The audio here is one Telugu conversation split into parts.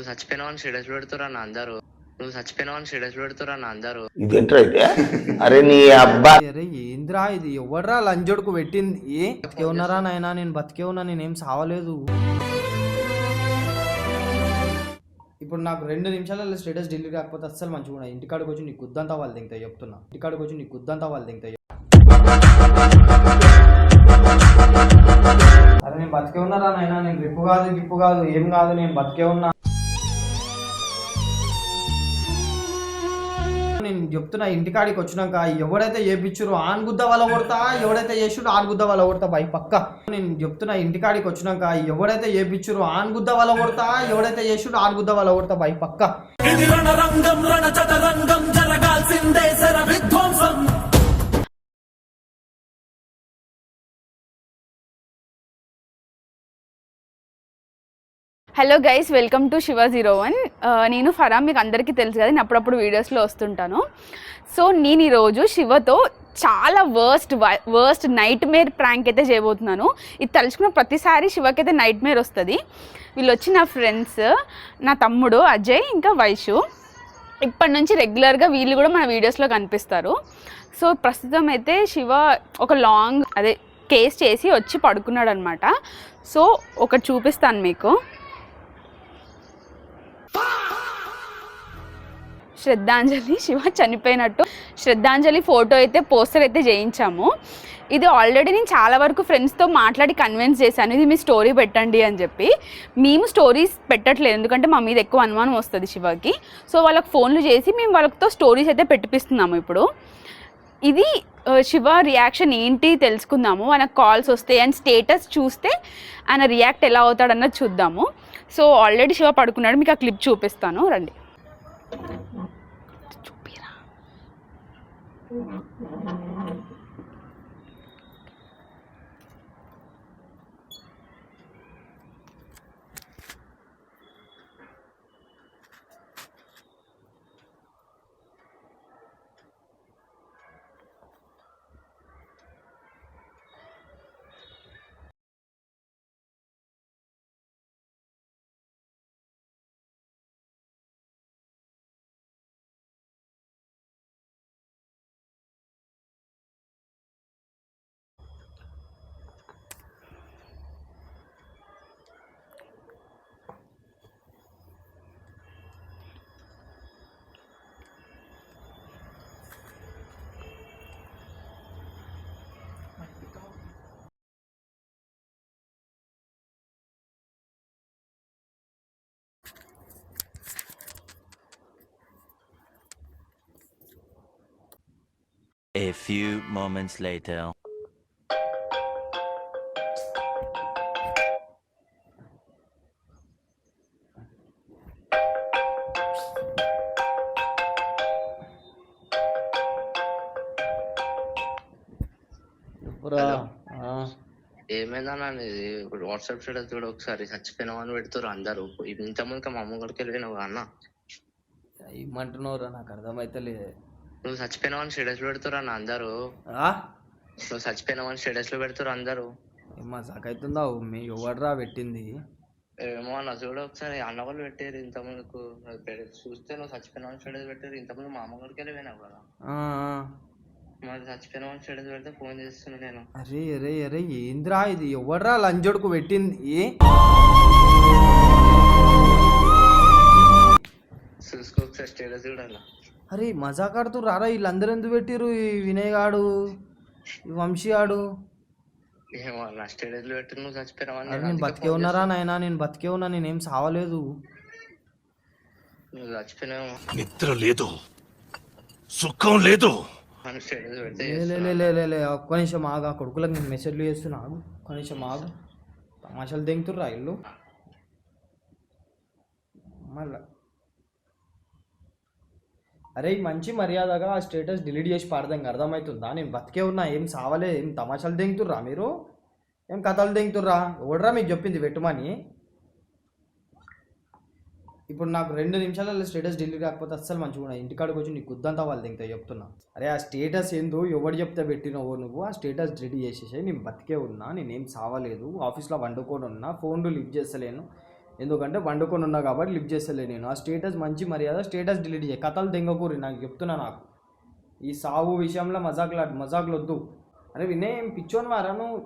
నువ్వు చచ్చిపోయినావని స్టేటస్ పెడుతురా నా అందరూ. నువ్వు చచ్చిపోయినావని స్టేటస్ పెడుతురా నా అందరూ. ఇదేంట్రా అయితే? అరే నీ అబ్బా, అరే ఏంద్రా ఇది, ఎవడ్రా లంజోడుకు పెట్టింది? బతికే ఉన్నారా నాయనా? నేను బతికే ఉన్నా, నేనేం సావలేదు. ఇప్పుడు నాకు 2 నిమిషాలలో స్టేటస్ డిలీట్ కాకపోతే అస్సలు మంచిగా ఉన్నాయి. ఇంటికాడికి వచ్చి నీ గుద్దంతా వాళ్ళు దింగుతాయి చెప్తున్నా. ఇంటికాడికి వచ్చి నీ గుద్దంతా వాళ్ళు దింగుతాయి. అరే నేను బతికే ఉన్నారా నాయనా? నేను రిప్పు కాదు గిప్పు కాదు ఏం కాదు, నేను బతికే ఉన్నా. నేను చెప్తున్నా, ఇంటికాడికి వచ్చినాక ఎవడైతే చేపించురో ఆన్ గుద్ద వాళ్ళ కొడతా, ఎవడైతే చేసిరో ఆన్ గుద్ద వాళ్ళ కొడతా బై పక్క. నేను చెప్తున్నా, ఇంటికాడికి వచ్చినాక ఎవడైతే చేపించురో ఆన్ గుద్ద వాళ్ళ కొడతా, ఎవడైతే చేసిరో ఆన్ గుద్ద వాళ్ళ కొడతా బై పక్క. Hello guys, welcome to Shiva01. నేను ఫరా, మీకు అందరికీ తెలుసు కదా, నేను అప్పుడప్పుడు వీడియోస్లో వస్తుంటాను. సో నేను ఈరోజు శివతో చాలా వర్స్ట్ నైట్ మేర్ ప్రాంక్ అయితే చేయబోతున్నాను. ఇది తలుచుకున్న ప్రతిసారి శివకి అయితే నైట్ మేర్ వస్తుంది. వీళ్ళు వచ్చి నా ఫ్రెండ్స్, నా తమ్ముడు అజయ్ ఇంకా వైషు. ఇప్పటి నుంచి రెగ్యులర్గా వీళ్ళు కూడా మన వీడియోస్లో కనిపిస్తారు. సో ప్రస్తుతం అయితే శివ ఒక కేస్ చేసి వచ్చి పడుకున్నాడు అనమాట. సో ఒకటి చూపిస్తాను మీకు. శ్రద్ధాంజలి, శివ చనిపోయినట్టు శ్రద్ధాంజలి ఫోటో అయితే పోస్టర్ అయితే చేయించాము. ఇది ఆల్రెడీ నేను చాలా వరకు ఫ్రెండ్స్తో మాట్లాడి కన్విన్స్ చేశాను, ఇది మీ స్టోరీ పెట్టండి అని చెప్పి. మేము స్టోరీస్ పెట్టట్లేదు, ఎందుకంటే మా మీద ఎక్కువ అనుమానం వస్తుంది శివకి. సో వాళ్ళకి ఫోన్లు చేసి మేము వాళ్ళతో స్టోరీస్ అయితే పెట్టిపిస్తున్నాము. ఇప్పుడు ఇది శివ రియాక్షన్ ఏంటి తెలుసుకుందాము. ఆయనకు కాల్స్ వస్తాయి అండ్ స్టేటస్ చూస్తే ఆయన రియాక్ట్ ఎలా అవుతాడన్నది చూద్దాము. సో ఆల్రెడీ శివ పడుకున్నాడు, మీకు ఆ క్లిప్ చూపిస్తాను, రండి. చూపిరా. A few moments later. ఏమైందన్నా ఇది? ఇప్పుడు వాట్సాప్ స్టేటస్ కూడా ఒకసారి చచ్చిపోయినావు అని పెడుతురు అందరూ. ఇంతకుముందు మా అమ్మ గడికి వెళ్ళినావు అన్న. ఏమంటున్నావురా? నాకు అర్థమైతే లేదు. నువ్వు చచ్చిపోయినావని స్టేటస్ పెడుతురా నా అందరూ. నువ్వు చచ్చిపోయినావని స్టేటస్ లో పెడుతురు అందరూ. ఏమా సాకైతుందా? మీ ఎవడ్రా పెట్టింది? ఏమో అన్న, చూడ ఒకసారి అన్న వాళ్ళు పెట్టారు ఇంతకుముందుకు. చూస్తే నువ్వు చచ్చిపోయినావని స్టేటస్ పెట్టారు. ఇంతకుముందు మా అమ్మ గడికి వెళ్ళిపోయినావు కదా, మరి చచ్చిపోయినావని స్టేటస్ పెడితే ఫోన్ చేస్తున్నా నేను. అరే అరే అరే ఏంద్రా ఇది, ఎవడ్రా లంజోడుకు పెట్టింది? చూసుకో ఒకసారి స్టేటస్ చూడాల. అరే మజాక్ ఆడుతూ రారా? వీళ్ళందరూ ఎందుకు పెట్టిరు? ఈ వినయ్ గాడు, ఈ వంశీ గాడు. ఏమో నా స్టేటస్ లో పెట్టి నువ్వు చచ్చిపోయినావని. నేను బతికే ఉన్నారా నాయనా? నేను బతికే ఉన్నా, నేనేం సావలేదు. నువ్వు చచ్చిపోయినావు, నిద్ర లేదు, సుఖం లేదు. స్టేటస్ పెడితే లే ఒక్క నిమిషం ఆగా, కొడుకులకు నేను మెసేజ్లు చేస్తున్నా. ఒక్క నిమిషం ఆగు. తమాషాలు దింగుతుర్రా ఇల్లు మళ్ళా. అరే మంచి మర్యాదగా ఆ స్టేటస్ డిలీట్ చేసి పాడదాం, అర్థమవుతుందా? నేను బతికే ఉన్నా, ఏం సావలే. ఏం తమాషాలు దింగుతుర్రా మీరు? ఏం కథలు దింగుతుర్రా? ఎవడరా మీకు చెప్పింది పెట్టమని? ఇప్పుడు నాకు 2 నిమిషాలలో స్టేటస్ డిలీట్ కాకపోతే అస్సలు మంచిగా ఉన్నాయి. ఇంటికాడికి వచ్చి నీ గుద్దంతా వాళ్ళు దింగుతాయి చెప్తున్నా. అరే ఆ స్టేటస్ ఏందో ఎవడు చెప్తే పెట్టినవో నువ్వు, ఆ స్టేటస్ డిలీట్ చేసేసాయి. నేను బతికే ఉన్నా, నేనేం సావలేదు. ఆఫీస్లో వండుకొని ఉన్నా, ఫోన్లు లిఫ్ట్ చేస్తలేను. ఎందుకంటే వండుకొని ఉన్నా కాబట్టి లిఫ్ట్ చేస్తలే నేను. ఆ స్టేటస్ మంచి మర్యాద, స్టేటస్ డిలీట్ చేయి. కథలు దెంగకూరి నాకు చెప్తున్నా. నాకు ఈ సావు విషయంలో మజాకులు వద్దు. అరే వినయ్ ఏం పిచ్చోని వారా నువ్వు?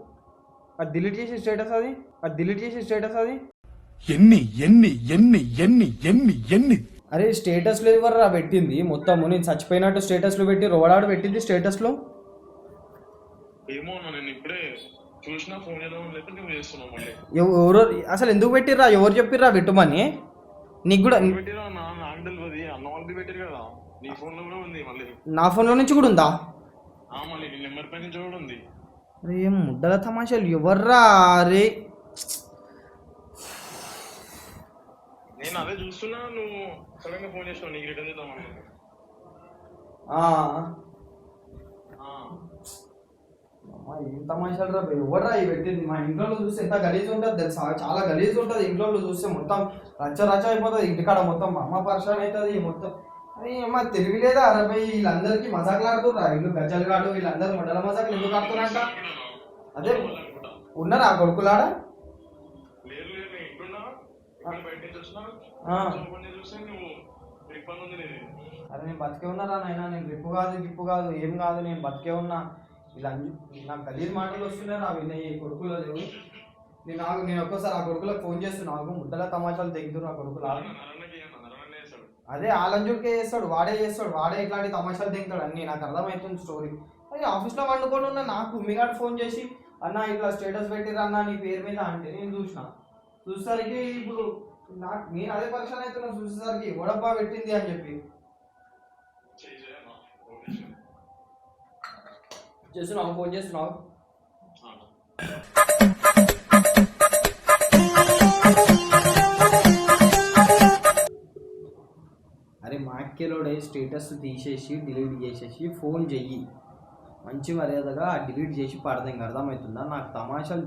అది డిలీట్ చేసే స్టేటస్ అది ఎన్ని ఎన్ని ఎన్ని ఎన్ని ఎన్ని ఎన్ని అరే స్టేటస్లో ఎవర్రా పెట్టింది మొత్తము? నేను చచ్చిపోయినట్టు స్టేటస్లో పెట్టి రోడాడు పెట్టింది స్టేటస్లో. ఏమో నేను ఇప్పుడే చూసినా ఫోన్ చేద్దామని లేక నువ్వు చేస్తున్నావు మళ్ళీ. ఎవరో అసలు ఎందుకు పెట్టిర్రా? ఎవరు చెప్పిర్రా పెట్టమని? నీకు కూడా పెట్టిరా నాకు తెలియదు. అన్న వాళ్ళది పెట్టారు కదా, నీ ఫోన్ లో కూడా ఉంది. మళ్ళీ నా ఫోన్లో నుంచి కూడా ఉందా? మళ్ళీ నీ నెంబర్ పై నుంచి కూడా ఉంది. అరే ఏం ముడ్డల తమాషాలు ఎవర్రా? అరే నేను అదే చూస్తున్నా, నువ్వు సడన్ గా ఫోన్ చేసినావు. నీకు రిటర్న్ చేద్దామని. ఏం తమాషాలు రా ఎవర్రా ఇవి పెట్టింది? మా ఇంట్లో చూస్తే ఎంత గలీజ్ ఉంటుంది తెలుసా? చాలా గలీజ్ ఉంటుంది ఇంట్లో చూస్తే. మొత్తం రచ్చ అయిపోతుంది ఇంటికాడ. మొత్తం మా అమ్మ పరిశాన్ అవుతుంది మొత్తం. అరే ఏమో తెలివిలేదా అరవై? వీళ్ళందరికీ మజాకులు ఆడుతుర్రా వీళ్ళు. గజ్జలు కాడు వీళ్ళందరూ మొదల మజాకులు ఎందుకు ఆడుతున్నారంట? అదే ఉన్నారా ఆ కొడుకులాడ? లేదు లేదు, నేను ఇంటున్నా. బయట నుంచి వచ్చినా చూస్తే నువ్వు రిఫండ్ ఉంది. అరే నేను బతికే ఉన్నారా నాయనా? నేను గిప్పు కాదు ఏం కాదు, నేను బతికే ఉన్నా. ఇలా నాకు గలీజ్ మాటలు వస్తున్నాయి రా వినయ్ కొడుకులు. నేను ఒక్కోసారి ఆ కొడుకులకు ఫోన్ చేస్తున్నా. నాకు ముద్దల తమాషాలు తెగుతున్నారు ఆ కొడుకులు. అదే ఆలంజుడికే చేస్తాడు, వాడే ఇట్లాంటి తమాషాలు తెగుతాడు అన్నీ. నాకు అర్థమవుతుంది స్టోరీ. అదే ఆఫీస్లో వండుకొని ఉన్నా. నాకు ఉమ్మిగాడు ఫోన్ చేసి అన్న ఇట్లా స్టేటస్ పెట్టిరా అన్న నీ పేరు మీద అంటే నేను చూసేసరికి ఇప్పుడు నేను అదే పరిశాన్ అవుతున్నా. చూసేసరికి వడబ్బా పెట్టింది అని చెప్పి చేస్తున్నావు, ఫోన్ చేస్తున్నావు. అరే మాక్కేలోడే స్టేటస్ తీసేసి డిలీట్ చేసేసి ఫోన్ చెయ్యి. మంచి మర్యాదగా డిలీట్ చేసి పడదా. ఇంక అర్థమవుతుందా? నాకు తమాషాలు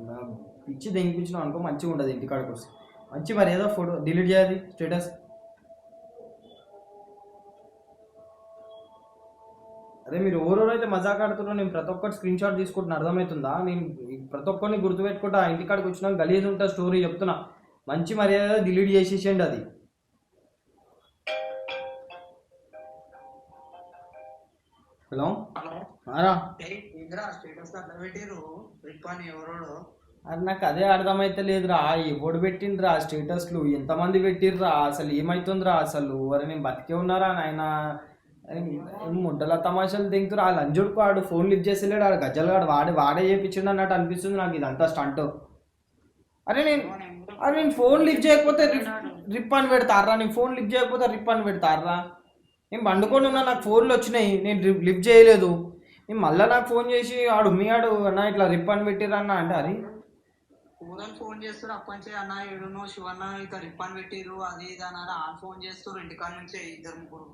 నా పిచ్చి దెంగిపించినావు అనుకో మంచిగా ఉండదు. ఇంటికాడికి వస్తే మంచి మర్యాద ఫోటో డిలీట్ చేయాలి స్టేటస్. అదే మీరు ఎవరెవరైతే మజాక్ ఆడుతున్నారో నేను ప్రతి ఒక్కటి స్క్రీన్ షాట్ తీసుకుంటున్నా. అర్థమవుతుందా? నేను ప్రతి ఒక్కరిని గుర్తుపెట్టుకుంటా. ఇంటికాడికి వచ్చినా గలీజ్ ఉంటా స్టోరీ చెప్తున్నా. మంచి మర్యాద డిలీట్ చేసేసేయండి అది. హలో అది నాకు అదే అర్థమైతే లేదురా. ఎవడు పెట్టిండ్రా స్టేటస్లు? ఎంతమంది పెట్టిర్రా? అసలు ఏమైతుందిరా అసలు? అరే నేను బతికే ఉన్నారా నాయన? ముడ్డల తమాషాలు దింగుతురా. ఆ లంజుడుకు వాడు ఫోన్ లిఫ్ట్ చేసేలేడు. ఆడు గజ్జలు వాడే చేయించిండు అన్నట్టు అనిపిస్తుంది నాకు ఇదంతా స్టంట్. అరే నేను ఫోన్ లిఫ్ట్ చేయకపోతే రిప్ అని పెడతారా? నేను ఫోన్ లిఫ్ట్ చేయకపోతే రిప్ అని పెడతారా? నేను వండుకొని ఉన్నా, నాకు ఫోన్లు వచ్చినాయి, నేను లిఫ్ట్ చేయలేదు. నేను మళ్ళీ నాకు ఫోన్ చేసి ఆడు అన్న ఇట్లా రిప్ అని పెట్టిరా అన్న అంటే అరే ఫోన్ చేస్తారు అప్పంచే అన్న ఏడును శివన్న ఇక రిప్ అని పెట్టిరు అది ఇది అన్నారు. ఆ ఫోన్ చేస్తారు ఇంటికాడ నుంచి 2-3.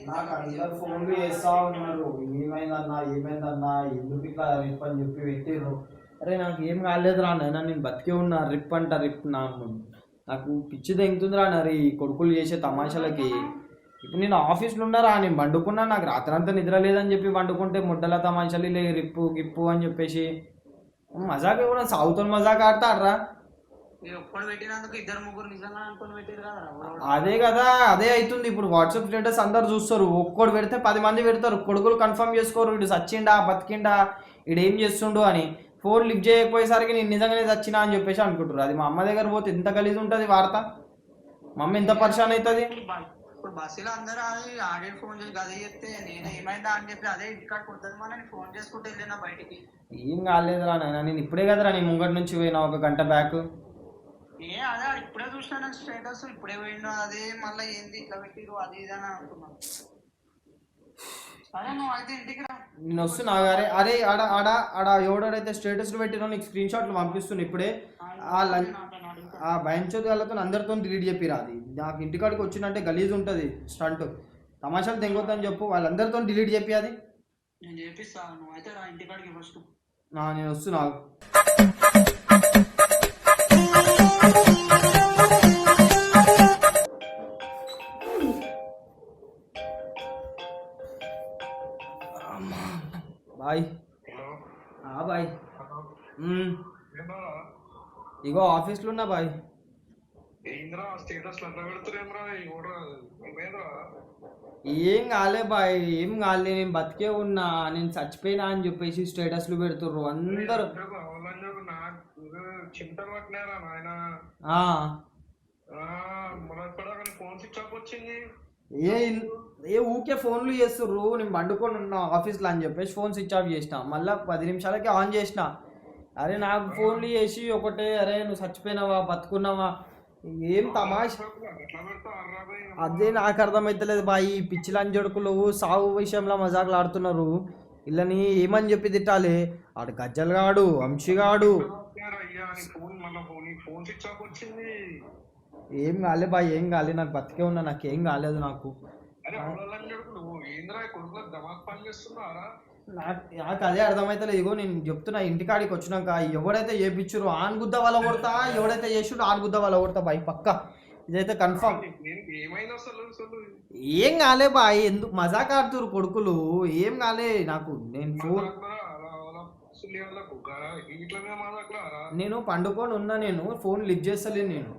నాకు అందరు ఫోన్లు చేస్తా ఉన్నారు. ఏమైందన్నా ఎందుకు ఇట్లా రిప్ అని చెప్పి పెట్టిర్రు. అరే నాకు ఏం కాలేదురా నాయన, నేను బతికే ఉన్నా. రిప్ నాకు పిచ్చి తెంగుతుందిరా నరి ఈ కొడుకులు చేసే తమాషాలకి. ఇప్పుడు నేను ఆఫీస్లో ఉన్నారా, నేను వండుకున్నా. నాకు రాత్రంతా నిద్ర లేదని చెప్పి వండుకుంటే ముడ్డల తమాషాలు లే రిప్పు గిప్పు అని చెప్పేసి మజాక్ కూడా సాగుతో మజాక్ ఆడతారా? అదే కదా, అదే అవుతుంది ఇప్పుడు. వాట్సాప్ స్టేటస్ అందరు చూస్తారు. ఒక్కడు పెడితే 10 మంది పెడతారు. కొడుకులు కన్ఫర్మ్ చేసుకోరు వీడు చచ్చిండా బతికిండా వీడు ఏం చేస్తుండు అని. ఫోన్ లిఫ్ట్ చేయకపోయేసరికి నేను నిజంగానే చచ్చినా అని చెప్పేసి అనుకుంటారు. అది మా అమ్మ దగ్గర పోతే ఎంత గలీజ్ ఉంటుంది వార్త. మా అమ్మ ఎంత పరిశాన్ అవుతుంది. ఇప్పుడు బస్సులో అందరూ ఆడే ఫోన్ చేసి అదే చెప్తే నేను ఏమైందా అని చెప్పి అదే ఇంటికాడ కుదరమని ఫోన్ చేసుకుంటూ వెళ్ళినా బయటికి. ఏం కాలేదురా నాయన, నేను ఇప్పుడే కదరా నీ ముంగటి నుంచి పోయినా 1 గంట బ్యాక్. అదే ఇప్పుడే చూసినా స్టేటస్, ఇప్పుడే పోయినా అదే మళ్ళీ ఏంది ఇట్లా పెట్టిరు అది ఇది అని అనుకున్నా. సరే నువ్వు అయితే ఇంటికి రా, నేను వస్తున్నా. అరే ఆడ ఎవడైతే స్టేటస్లు పెట్టినో నీకు స్క్రీన్ షాట్లు పంపిస్తున్నా ఇప్పుడే. ఆ భయంచోది వాళ్ళతో అందరితో డిలీట్ చెప్పిరా. అది నాకు ఇంటికాడికి వచ్చిందంటే గలీజ్ ఉంటుంది స్టంట్. తమాషాలు తెంగొద్దని చెప్పు, వాళ్ళందరితో డిలీట్ చెప్పి. అది నేను చేపిస్తాను, నువ్వు అయితే రా ఇంటికాడికి ఫస్ట్. నేను వస్తున్నా. బాయ్ ఏమరా ఇగో ఆఫీస్లో ఉన్నా బాయ్. ఏంద్రా స్టేటస్ అట్లా పెడతారేమ్రా కూడా ఏమేంద్రా ఏం కాలే బాయ్, ఏం కాలే, నేను బతికే ఉన్నా, నేను చచ్చిపోయినా అని చెప్పేసి స్టేటస్లు పెడుతుర్రు అందరు. చింతలు పట్టినారా నాయన ఫోన్ స్విచ్ ఆఫ్ వచ్చింది. ఏ ఊకే ఫోన్లు చేస్తుర్రు, నేను పండుకొని ఉన్నా ఆఫీస్లో అని చెప్పేసి ఫోన్ స్విచ్ ఆఫ్ చేసిన, మళ్ళీ 10 నిమిషాలకి ఆన్ చేసిన. అరే నాకు ఫోన్లు చేసి ఒకటే, అరే నువ్వు చచ్చిపోయినావా బతుకున్నావా, ఏం తమాషా, అదే నాకు అర్థమైతలేదు బాయ్. పిచ్చి లంజడుకులు సాగు విషయంలో మజాకులు ఆడుతున్నారు. వీళ్ళని ఏమని చెప్పి తిట్టాలి? ఆడు గజ్జల్గాడు, వంశీగాడు. ఏం కాలే బాయ్, ఏం కాలే, నాకు బతికే ఉన్నా, నాకేం కాలేదు. నాకు నాకు అదే అర్థమైతలేదు. ఇగో నేను చెప్తున్నా, ఇంటికాడికి వచ్చినాక ఎవడైతే చేపించురో ఆన్ గుద్ద వాళ్ళ కొడతా, ఎవడైతే చేసిరో ఆన్ గుద్ద వాళ్ళ కొడతా బాయ్, పక్క. ఇదైతే కన్ఫర్మ్. ఏం కాలే బాయ్, ఎందుకు మజాక్ ఆడుతురు కొడుకులు, ఏం కాలే నాకు. నేను పండుకొని ఉన్నా, నేను ఫోన్ లిఫ్ట్ చేస్తలేను. నేను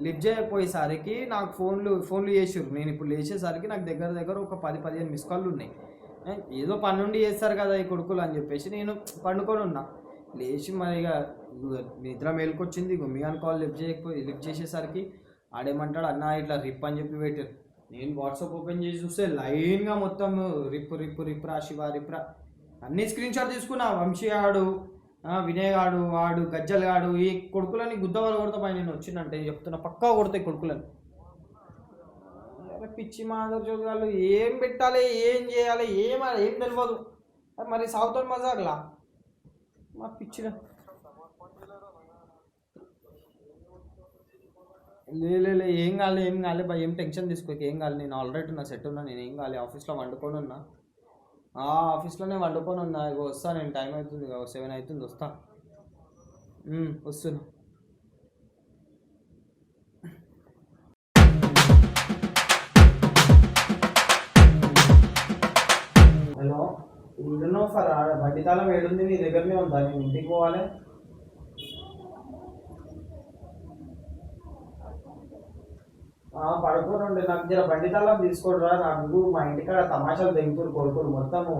లిఫ్ట్ చేయకపోయేసరికి నాకు ఫోన్లు చేసిర్రు. నేను ఇప్పుడు లేచేసరికి నాకు దగ్గర ఒక 10-15 మిస్ కాళ్ళు ఉన్నాయి. ఏదో పని నుండి చేస్తారు కదా ఈ కొడుకులు అని చెప్పేసి నేను పండుకొని ఉన్నా. లేచి మరి ఇక నిద్ర మేలుకొచ్చింది, గుమ్మిగాని కాల్ లిఫ్ట్ చేసేసరికి ఆడేమంటాడు, అన్న ఇట్లా రిప్ అని చెప్పి పెట్టారు. నేను వాట్సాప్ ఓపెన్ చేసి చూస్తే లైన్గా మొత్తం రిప్ రా శివ రిప్ రా అన్ని స్క్రీన్ షాట్ తీసుకున్నా. వంశీ ఆడు, వినయ్ గాడు, వాడు గజ్జల్ గాడు, ఈ కొడుకులని గుద్దవాళ్ళు కొడతా పై నేను వచ్చిందంటే చెప్తున్నా, పక్కా కొడతాయి కొడుకులని. పిచ్చి మాధవ్ చోదగాళ్ళు ఏం పెట్టాలి, ఏం చేయాలి, ఏం తెలియదు. మరి సాగుతాడు మజాగ్లా మా పిచ్చిన. లే ఏం కాలే బాయ్, ఏం టెన్షన్ తీసుకోక, ఏం కాదు. నేను ఆల్రెడీ నా సెట్ ఉన్నా, నేను ఏం కాలే. ఆఫీస్లో వండుకొని ఉన్నా, ఆఫీస్లోనే వండుకొని ఉన్నా. ఇక వస్తా నేను, టైం అవుతుంది, 7 అవుతుంది, వస్తా. వస్తున్నా. హలో, ఇల్లున్నావు ఫర్ బండి తాళం ఏడుంది, నీ దగ్గరనే ఉందా? నేను ఇంటికి పోవాలి. పడుకోనండి, నాకు జర బండి తాళం తీసుకోడురా. నాకు మా ఇంటికాడ తమాషాలు తెగుతురు కొడుకులు మొత్తము.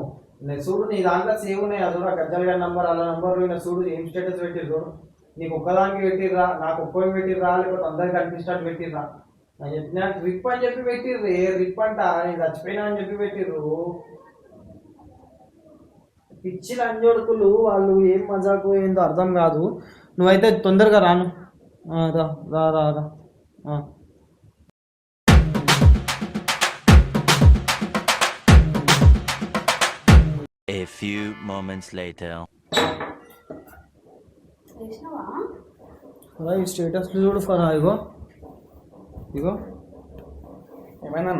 చూడు నీ దాంట్లో సేవ్ ఉన్నాయి, అదురా గజ్జల్ గారి నంబర్, అలా నంబర్ చూడు, ఏం స్టేటస్ పెట్టిర్రు. నీకు ఒక్కదానికి పెట్టిర్రా, నాకు ఒక్కరికి పెట్టిర్రా, లేకపోతే అందరికి కనిపిస్తున్నట్టు పెట్టిర్రా. నాకు రిప్ అని చెప్పి పెట్టిర్రు. ఏ రిప్ అంట, నేను చచ్చిపోయినా అని చెప్పి పెట్టిర్రు. పిచ్చి లంజోడుకులు వాళ్ళు, ఏం మజాకు ఏందో అర్థం కాదు. నువ్వైతే తొందరగా రాను, రా రా రా. A few moments later. ఈ స్టేటస్ చూడు ఫరా. ఇగో ఏమైనా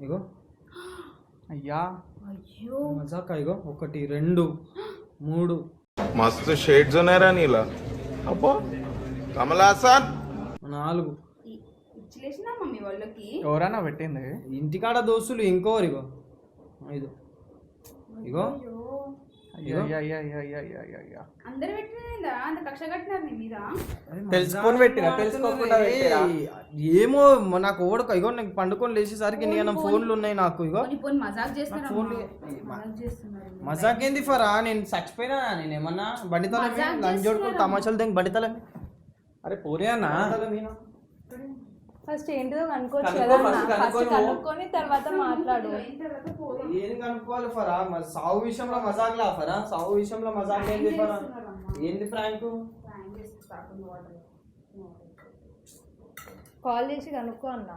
ఇగో అయ్యా మజాకా. ఇగో 1 2 3 మస్తు షేడ్స్ ఉన్నాయరా నీలా. అబ్బో కమలాసన్ 4. ఎవరైనా పెట్టింది ఇంటికాడ దోస్తులు. ఇంకోరు ఇగో 5. ఇగో తెలుసుకొని పెట్టినా, తెలుసుకోకుండా ఏమో నాకు ఓడక. ఇగో నాకు పండుకొని లేచేసరికి నేను ఫోన్లు ఉన్నాయి నాకు. ఇగో ఫోన్లు మజాక్ ఏంది ఫరా, నేను చచ్చిపోయినా. నేను ఏమన్నా బండితల లంచ్ చూడుకుని తమాషాలు తెంగి బండితల. అరే పోనీ అన్న, ఫస్ట్ ఏంటిదో కనుక్కోవచ్చు కదా, ఫస్ట్ కనుక్కొని తర్వాత మాట్లాడు. ఏం కనుక్కోవాలి ఫరా? సాగు విషయంలో మజాక్లా ఫరా? సాగు విషయంలో మజాక్ ఏంది ఫరా? ఏంది ఫ్రాంక్? కాల్ చేసి కనుక్కో అన్న.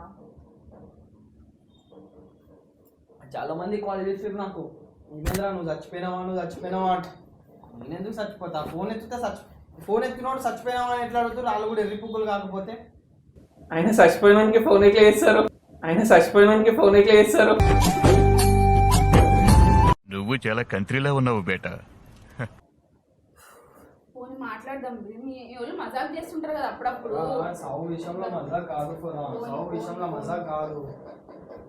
చాలా మంది కాల్ చేసారు నాకు, ఏమేంద్రా నువ్వు చచ్చిపోయినావా అంట. నేను ఎందుకు చచ్చిపోతా? ఫోన్ ఎత్తినోడు చచ్చిపోయినావా అని ఎట్లా అడుగుతారు? వాళ్ళు కూడా ఎర్రిపుక్కులు కాకపోతే. ఆయన చచ్చిపోయినానికి ఫోన్ ఎట్లా చేస్తారు? నువ్వు చాలా కంట్రీలో ఉన్నావు బేటా. మాట్లాడదాం, మజాక్ చేస్తుంటారు కదా అప్పుడప్పుడు. సాగు విషయంలో మజాక్ కాదు, సాగు విషయంలో మజాక్ కాదు.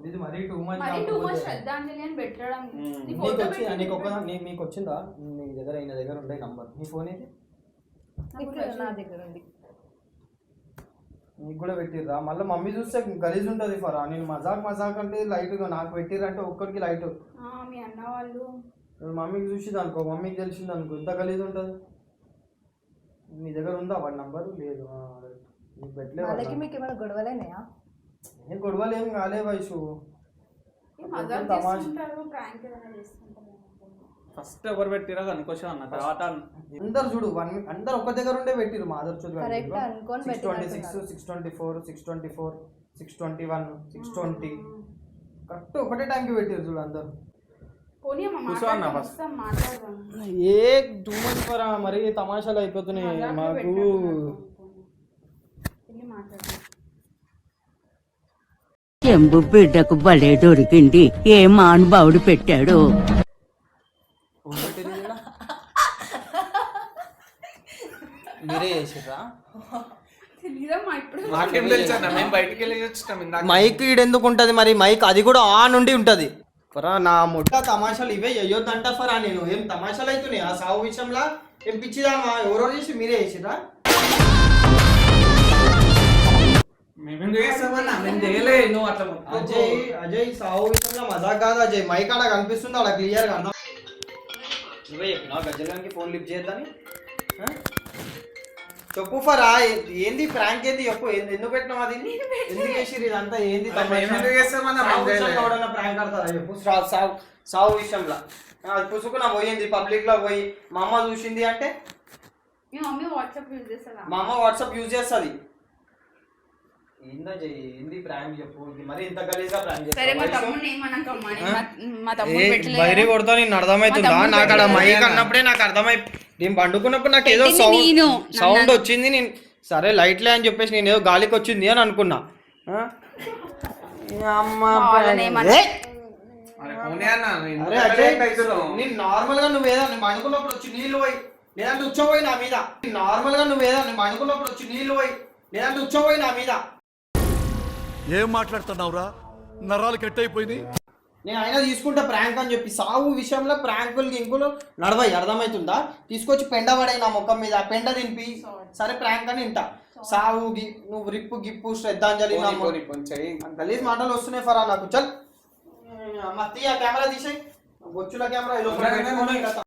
ఇది మరీ టూ మచ్. మరి టూ మచ్ శ్రద్ధాంజలి అని పెట్టడం. మీకు వచ్చిందా? నీ దగ్గర ఈయన దగ్గర ఉండే నంబర్, నీ ఫోన్ ఏది? నా దగ్గర ఉంది. నీకు కూడా పెట్టిర్రా? మళ్ళీ మమ్మీ చూస్తే గలీజ్ ఉంటుంది ఫరా. నేను మజాక్ అంటే లైట్గా నాకు పెట్టిర్రంటే ఒక్కరికి లైట్. మీ అన్న వాళ్ళు మమ్మీకి చూసింది అనుకో, మమ్మీకి తెలిసింది అనుకో, ఎంత గలీజ్ ఉంటుంది. నీ దగ్గర ఉందా వాడి నంబరు? లేదు. నీకు పెట్టలేదు. మీకు ఏమైనా గొడవలేనాయా? ఏం గొడవలు ఏం కాలే వయసు. ఫస్ట్ ఎవరు పెట్టిరా అనుకోసం అన్న, తర్వాత అందరు చూడు అందరు ఒక్క దగ్గర ఉండే పెట్టిరు. మా ఆదర్ చూడు 626, 624, 624, 621, 620 కరెక్ట్ ఒకటే టైంకి పెట్టిరు చూడు అందరు. ఏ టూ మంత్స్ పరా మరి తమాషాలు అయిపోతున్నాయి మాకు. చెంబు బిడ్డకు బలే దొరికింది, ఏ మానుభావుడు పెట్టాడు. మీరే చేసిర్రా? మాకేం తెలుసు అన్న, మేము బయటికి వెళ్ళి వచ్చినాం ఇందాక. మైక్ ఈడెందుకు ఉంటది మరి? మైక్ అది కూడా ఆన్ ఉండి ఉంటది. ఫరా నా ముట్ట తమాషాలు ఇవే అయ్యొద్దంట ఫరా. నేను ఏం తమాషాలు అవుతున్నాయి ఆ సాగు విషయంలో? ఏం పిచ్చిదా? ఎవరో చేసి మీరే చేసిర్రా? మేమేం చేస్తామన్నా, మేము చేయలే. నువ్వు అట్లా అజయ్ సాగు విషయంలో మజాక్ కాదు అజయ్. మైక్ ఆడ కనిపిస్తుంది, అలా క్లియర్ గా అర్థం. నువ్వే చెప్పినా గజ్జలానికి ఫోన్ లిఫ్ట్ చేద్దాని? చెప్పు ఫరా, ఏంది ప్రాంక్? ఏంది చెప్పు, ఎందుకు పెట్టినావు? అది ఎందుకు చేసిర్రు ఇదంతా? ఏంది ప్రాంక్ ఆడతారా చెప్పు? సాగు విషయంలో అది పుసుకున్నా పోయింది పబ్లిక్ లో పోయి, మా అమ్మ చూసింది అంటే మా అమ్మ వాట్సాప్ యూజ్ చేస్తుంది. ఏంది ప్రాంక్ చెప్పు? మరి ఇంత గలీజ్గా ప్రాంక్ బయట కొడతా. నేను అర్థమవుతుందా? నాకు అక్కడ మైక్ అన్నప్పుడే నాకు అర్థమై, నేను పండుకున్నప్పుడు నాకు ఏదో సౌండ్ వచ్చింది. నేను సరే లైట్లే అని చెప్పేసి నేను ఏదో గాలికి వచ్చింది అని అనుకున్నా. నేను నార్మల్ గా నువ్వు ఏదన్నా పండుకున్నప్పుడు వచ్చి నీళ్ళు పోయి లేదంటే ఉచ్చపోయి నా మీద. నార్మల్ గా నువ్వు ఏదన్నా పండుకున్నప్పుడు వచ్చి నీళ్ళు పోయి లేదంటే ఉచ్చపోయి నా మీద. ఏం మాట్లాడుతున్నావురా? నరాలు కట్ అయిపోయింది. నేను అయినా తీసుకుంటా ప్రాంక్ అని చెప్పి. సాగు విషయంలో ప్రాంకులు గింకులు నడవాయి, అర్థమవుతుందా? తీసుకొచ్చి పెండ పడాయి నా ముఖం మీద, పెండ తినిపి సరే ప్రాంక్ అని వింటా. సాగు నువ్వు రిప్పు గిప్పు శ్రద్ధాంజలి గలీజ్ మాటలు వస్తున్నాయి ఫరా నాకు. చల్ మత్తి ఆ కెమెరా తీసేయి, బొచ్చుల కెమెరా